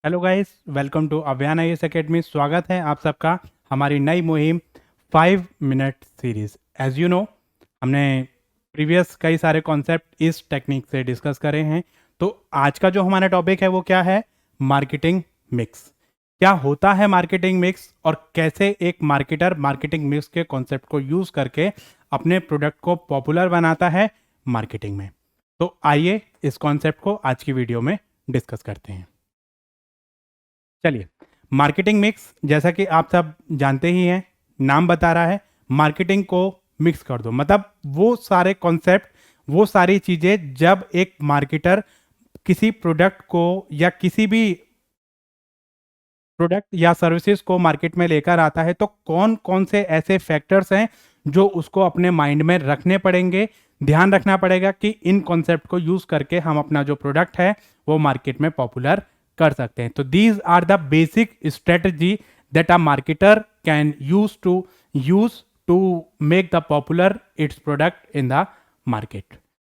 Hello guys, welcome to Abhiyan IAS academy. स्वागत है आप सबका हमारी नई मुहिम 5 minute series. As you know, हमने प्रीवियस कई सारे कॉन्सेप्ट इस टेक्निक से डिस्कस करे हैं। तो आज का जो हमारा टॉपिक है वो क्या है? Marketing mix. क्या होता है मार्केटिंग मिक्स और कैसे एक मार्केटर मार्केटिंग मिक्स के कॉन्सेप्ट को यूज करके अपने प्रोडक्ट को पॉपुलर बनाता है मार्केटिंग में। तो आइए इस कॉन्सेप्ट को आज की वीडियो में डिस्कस करते हैं। चलिए, मार्केटिंग मिक्स जैसा कि आप सब जानते ही हैं, नाम बता रहा है मार्केटिंग को मिक्स कर दो। मतलब वो सारे कॉन्सेप्ट, वो सारी चीजें जब एक मार्केटर किसी प्रोडक्ट को या किसी भी प्रोडक्ट या सर्विसेज को मार्केट में लेकर आता है तो कौन कौन से ऐसे फैक्टर्स हैं जो उसको अपने माइंड में रखने पड़ेंगे, ध्यान रखना पड़ेगा कि इन कॉन्सेप्ट को यूज करके हम अपना जो प्रोडक्ट है वो मार्केट में पॉपुलर कर सकते हैं। तो these are the basic strategy that a marketer can use to make the popular its product in the market.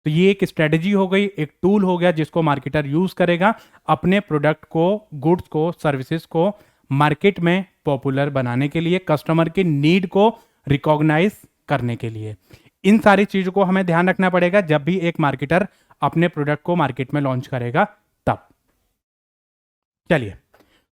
तो ये एक स्ट्रेटजी हो गई, एक टूल हो गया जिसको मार्केटर यूज करेगा अपने प्रोडक्ट को, गुड्स को, सर्विसेज को मार्केट में पॉपुलर बनाने के लिए, कस्टमर की नीड को रिकॉग्नाइज करने के लिए। इन सारी चीजों को हमें ध्यान रखना पड़ेगा जब भी एक मार्केटर अपने प्रोडक्ट को मार्केट में लॉन्च करेगा तब। चलिए,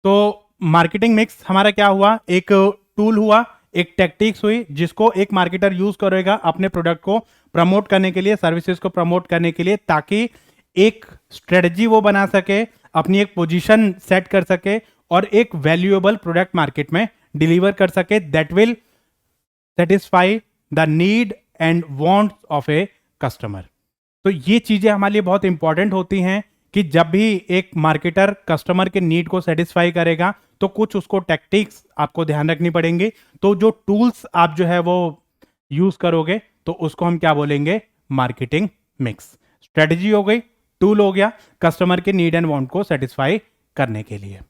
तो मार्केटिंग मिक्स हमारा क्या हुआ? एक टूल हुआ, एक टेक्टिक्स हुई जिसको एक मार्केटर यूज करेगा अपने प्रोडक्ट को प्रमोट करने के लिए, सर्विसेज को प्रमोट करने के लिए, ताकि एक स्ट्रेटजी वो बना सके, अपनी एक पोजीशन सेट कर सके और एक वैल्यूएबल प्रोडक्ट मार्केट में डिलीवर कर सके that will satisfy the need and wants of a customer. तो ये चीजें हमारे लिए बहुत इंपॉर्टेंट होती हैं कि जब भी एक मार्केटर कस्टमर के नीड को सेटिस्फाई करेगा तो कुछ उसको टैक्टिक्स आपको ध्यान रखनी पड़ेंगी। तो जो टूल्स आप जो है वो यूज करोगे तो उसको हम क्या बोलेंगे? Marketing mix. स्ट्रेटजी हो गई, टूल हो गया कस्टमर के नीड एंड वांट को सेटिस्फाई करने के लिए।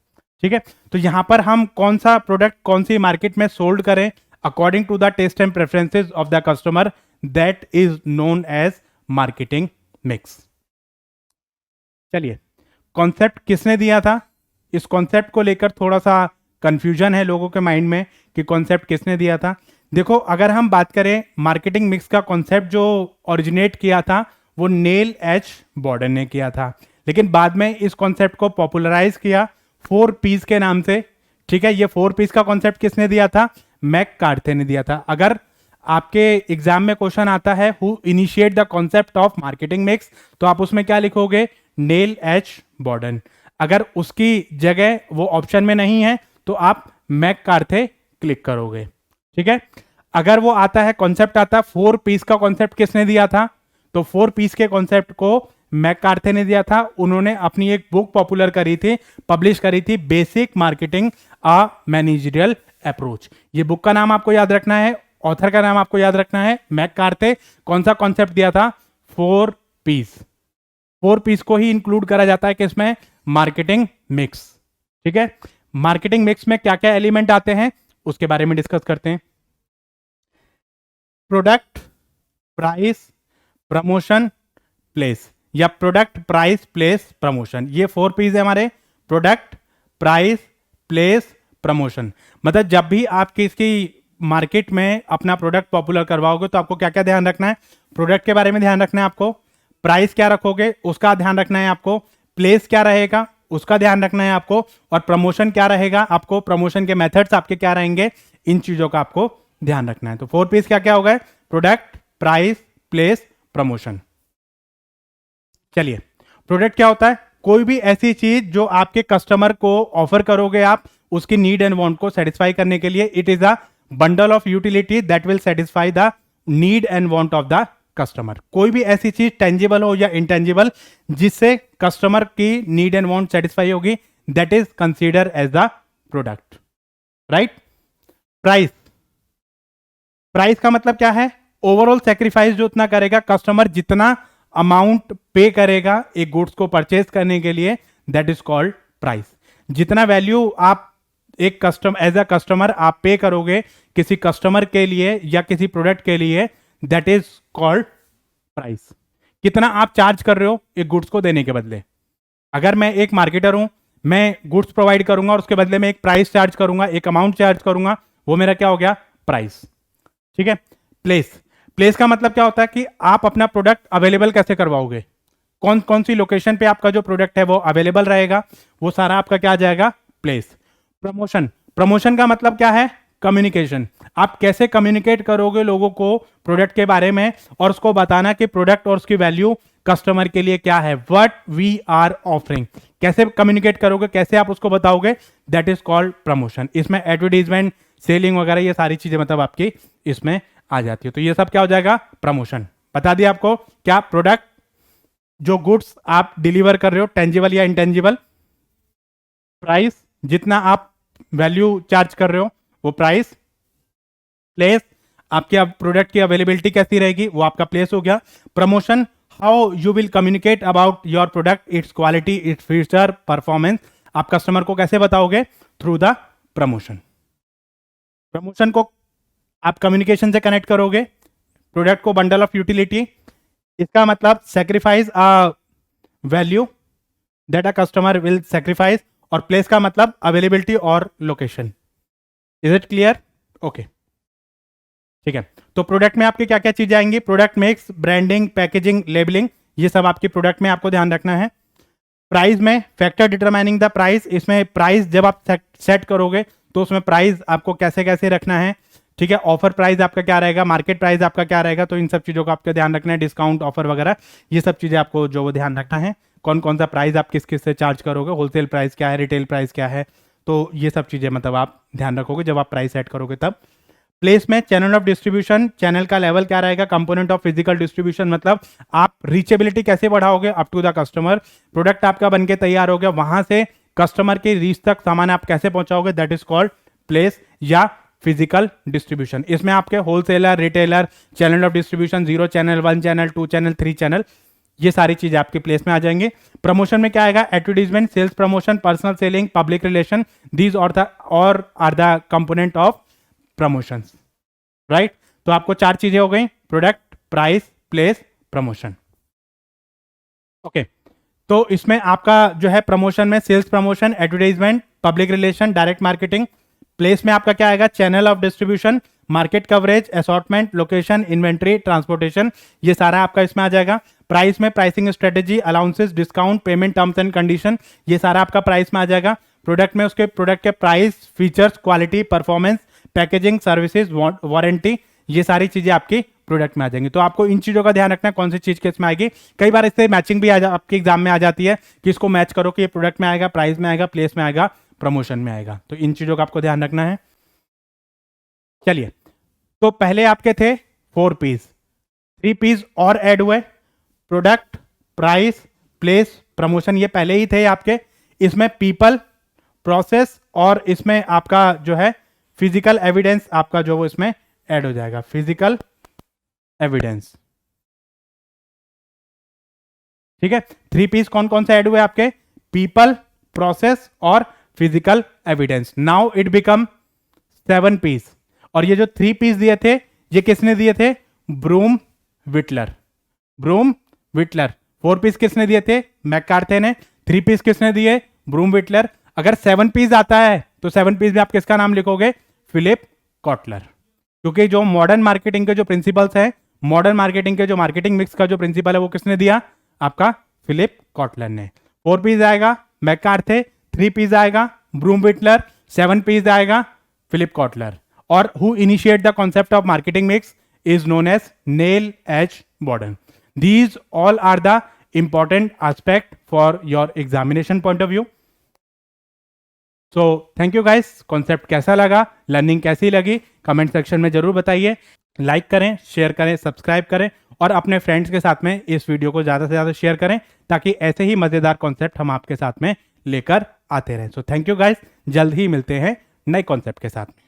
ठीक है, तो यहां पर हम कौन सा प्रोडक्ट कौन सी मार्केट में सोल्ड करें according to the taste and preferences of the customer, that is known as marketing mix. चलिए, कॉन्सेप्ट किसने दिया था? इस कॉन्सेप्ट को लेकर थोड़ा सा कंफ्यूजन है लोगों के माइंड में कि कॉन्सेप्ट किसने दिया था। देखो, अगर हम बात करें मार्केटिंग मिक्स का कॉन्सेप्ट जो ओरिजिनेट किया था वो नेल एच बॉर्डन ने किया था, लेकिन बाद में इस कॉन्सेप्ट को पॉपुलराइज किया 4Ps के नाम से। ठीक है, ये 4Ps का कॉन्सेप्ट किसने दिया था? मैककार्थे ने दिया था। अगर आपके एग्जाम में क्वेश्चन आता है who initiate the concept of marketing mix, तो आप उसमें क्या लिखोगे? Neil H Borden. अगर उसकी जगह वो ऑप्शन में नहीं है तो आप मैककार्थे क्लिक करोगे। ठीक है, अगर वो आता है कॉन्सेप्ट आता है 4Ps का कॉन्सेप्ट किसने दिया था? तो 4Ps के कॉन्सेप्ट को मैककार्थे ने दिया था। उन्होंने अपनी एक बुक पॉपुलर करी थी, पब्लिश करी थी, बेसिक मार्केटिंग अ मैनेजरियल अप्रोच। ये बुक का नाम आपको याद रखना है, ऑथर का नाम आपको याद रखना है, मैककार्थे। कौन सा कॉन्सेप्ट दिया था? 4Ps। 4Ps को ही इंक्लूड करा जाता है किसमें? Marketing mix. ठीक है, मार्केटिंग मिक्स में क्या क्या एलिमेंट आते हैं उसके बारे में डिस्कस करते हैं। प्रोडक्ट, प्राइस, प्रमोशन, प्लेस, या प्रोडक्ट, प्राइस, प्लेस, प्रमोशन। ये 4Ps है हमारे। Product, price, place, promotion. मतलब जब भी आप किसी मार्केट में अपना प्रोडक्ट पॉपुलर करवाओगे तो आपको क्या क्या ध्यान रखना है? प्रोडक्ट के बारे में ध्यान रखना है आपको, प्राइस क्या रखोगे उसका ध्यान रखना है आपको, प्लेस क्या रहेगा उसका ध्यान रखना है आपको, और प्रमोशन क्या रहेगा आपको, प्रमोशन के मेथड्स आपके क्या रहेंगे, इन चीजों का आपको ध्यान रखना है। तो 4Ps क्या क्या हो गए? Product, price, place, promotion. चलिए, प्रोडक्ट क्या होता है? कोई भी ऐसी चीज जो आपके कस्टमर को ऑफर करोगे आप उसकी नीड एंड वांट को सेटिस्फाई करने के लिए। It is a bundle of utility that will satisfy the need and want of the customer. कोई भी ऐसी चीज टेंजिबल हो या इंटेंजिबल जिससे कस्टमर की नीड एंड वांट सेटिस्फाई होगी, that is consider as the product. Right? Price, price का मतलब क्या है? ओवरऑल सेक्रीफाइस जो उतना करेगा कस्टमर, जितना अमाउंट पे करेगा एक गुड्स को परचेज करने के लिए, दैट इज कॉल्ड प्राइस। जितना वैल्यू आप एक कस्टमर एज अ कस्टमर आप पे करोगे किसी कस्टमर के लिए या किसी प्रोडक्ट के लिए, दैट इज कॉल्ड प्राइस। कितना आप चार्ज कर रहे हो एक गुड्स को देने के बदले। अगर मैं एक मार्केटर हूं, मैं गुड्स प्रोवाइड करूंगा और उसके बदले में एक प्राइस चार्ज करूंगा, एक अमाउंट चार्ज करूंगा, वो मेरा क्या हो गया, प्राइस। ठीक है। प्लेस, प्लेस का मतलब क्या होता है कि आप अपना प्रोडक्ट अवेलेबल कैसे करवाओगे, कौन कौन सी लोकेशन पे आपका जो प्रोडक्ट है वो अवेलेबल रहेगा, वो सारा आपका क्या आ जाएगा, प्लेस। प्रमोशन, प्रमोशन का मतलब क्या है, कम्युनिकेशन। आप कैसे कम्युनिकेट करोगे लोगों को प्रोडक्ट के बारे में और उसको बताना कि प्रोडक्ट और उसकी वैल्यू कस्टमर के लिए क्या है, व्हाट वी आर ऑफरिंग, कैसे कम्युनिकेट करोगे, कैसे आप उसको बताओगे, दैट इज कॉल्ड प्रमोशन। इसमें एडवर्टीजमेंट, सेलिंग वगैरह ये सारी चीजें मतलब आपकी इसमें आ जाती है। तो ये सब क्या हो जाएगा, प्रमोशन। बता दिया आपको क्या, प्रोडक्ट जो गुड्स आप डिलीवर कर रहे हो, टेंजिबल या इंटेंजिबल, प्राइस जितना आप वैल्यू चार्ज कर रहे हो वो प्राइस, प्लेस आपके प्रोडक्ट की अवेलेबिलिटी कैसी रहेगी, वो आपका प्लेस हो गया। Promotion, how you will communicate about your product, it's quality, its feature, performance, आप कस्टमर को कैसे बताओगे, थ्रू द प्रमोशन। प्रमोशन को आप कम्युनिकेशन से कनेक्ट करोगे, प्रोडक्ट को बंडल ऑफ यूटिलिटी, इसका मतलब sacrifice a value that a customer will sacrifice, और प्लेस का मतलब अवेलेबिलिटी और location. Is it clear, okay. ठीक है, तो प्रोडक्ट में आपकी क्या क्या चीजें आएंगी, product mix, branding, packaging, labelling, ये सब आपकी प्रोडक्ट में आपको ध्यान रखना है। प्राइस में फैक्टर डिटरमाइनिंग द प्राइस, इसमें प्राइस जब आप सेट करोगे तो उसमें प्राइस आपको कैसे कैसे रखना है। ठीक है, ऑफर प्राइस आपका क्या रहेगा, मार्केट प्राइस आपका क्या रहेगा, तो इन सब चीज़ों का आपको ध्यान रखना है, डिस्काउंट, ऑफर वगैरह, ये सब चीज़ें आपको जो वो ध्यान रखना है। कौन कौन सा प्राइस आप किस किस से चार्ज करोगे, होलसेल प्राइस क्या है, रिटेल प्राइस क्या है, तो ये सब चीज़ें मतलब आप ध्यान रखोगे जब आप प्राइस सेट करोगे तब। प्लेस में चैनल ऑफ डिस्ट्रीब्यूशन, चैनल का लेवल क्या रहेगा, कंपोनेंट ऑफ फिजिकल डिस्ट्रीब्यूशन, मतलब आप रीचेबिलिटी कैसे बढ़ाओगे up to the customer, product आपका बनके तैयार हो गया, वहां से कस्टमर के रीच तक सामान आप कैसे पहुंचाओगे, दैट इज कॉल्ड प्लेस या फिजिकल डिस्ट्रीब्यूशन। इसमें आपके wholesaler, retailer, channel of distribution, 0 channel, 1 channel, 2 channel, 3 channel, ये सारी चीजें आपके प्लेस में आ जाएंगे। प्रमोशन में क्या आएगा, advertisement, sales promotion, personal selling, public relation, these और are the component of promotions, right. तो आपको 4 चीजें हो गई, product, price, place, promotion. Okay, तो इसमें आपका जो है प्रमोशन में sales promotion, advertisement, public relation, direct marketing. Place में आपका क्या आएगा, channel of distribution, market coverage, assortment, location, inventory, transportation, ये सारा आपका इसमें आ जाएगा। प्राइस में pricing strategy, allowances, discount, payment terms and condition, ये सारा आपका प्राइस में आ जाएगा। प्रोडक्ट में उसके प्रोडक्ट के price, features, quality, performance, packaging, services, warranty, ये सारी चीजें आपकी प्रोडक्ट में आ जाएंगी। तो आपको इन चीजों का ध्यान रखना है कौन सी चीज किस में आएगी। कई बार इससे मैचिंग भी आपके एग्जाम में आ जाती है कि इसको मैच करो कि ये प्रोडक्ट में आएगा, प्राइस में आएगा, प्लेस में आएगा, प्रमोशन में आएगा। तो इन चीजों का आपको ध्यान रखना है। चलिए, तो पहले आपके थे 4 पीस, 3 पीस और ऐड हुए, प्रोडक्ट, प्राइस, प्लेस, प्रमोशन, ये पहले ही थे आपके। इसमें पीपल, प्रोसेस और इसमें आपका जो है फिजिकल एविडेंस आपका जो वो इसमें ऐड हो जाएगा, फिजिकल एविडेंस। ठीक है, 3 पीस कौन कौन से ऐड हुए आपके, पीपल, प्रोसेस और physical evidence. Now it become 7 Ps. और ये जो 3 पीस दिए थे ये किसने दिए थे, ब्रूम विटलर, ब्रूम विटलर। 4 पीस किसने दिए थे, मैककार्थे ने। 3 पीस किसने दिए, ब्रूम विटलर। अगर 7 पीस आता है तो 7 पीस में आप किसका नाम लिखोगे, फिलिप कॉटलर। क्योंकि जो मॉडर्न मार्केटिंग के जो प्रिंसिपल्स है, मॉडर्न मार्केटिंग के जो मार्केटिंग मिक्स का जो प्रिंसिपल है वो किसने दिया, आपका फिलिप कॉटलर ने। 4 पीस आएगा मैककार्थे, 3 पीस आएगा ब्रूम विटलर, 7 पीस आएगा फिलिप कॉटलर। और who initiate the concept of marketing mix is known as Neil H Borden. These all are the important aspect for your examination point of view. So thank you guys. Concept कैसा लगा, learning कैसी लगी, comment section में जरूर बताइए। Like करें, share करें, subscribe करें और अपने फ्रेंड्स के साथ में इस वीडियो को ज़्यादा से ज़्यादा शेयर करें ताकि ऐसे ही मज़ेदार कॉन्सेप्ट हम आपके साथ में लेकर आते रहें। सो थैंक यू गाइस, जल्द ही मिलते हैं नए कॉन्सेप्ट के साथ में।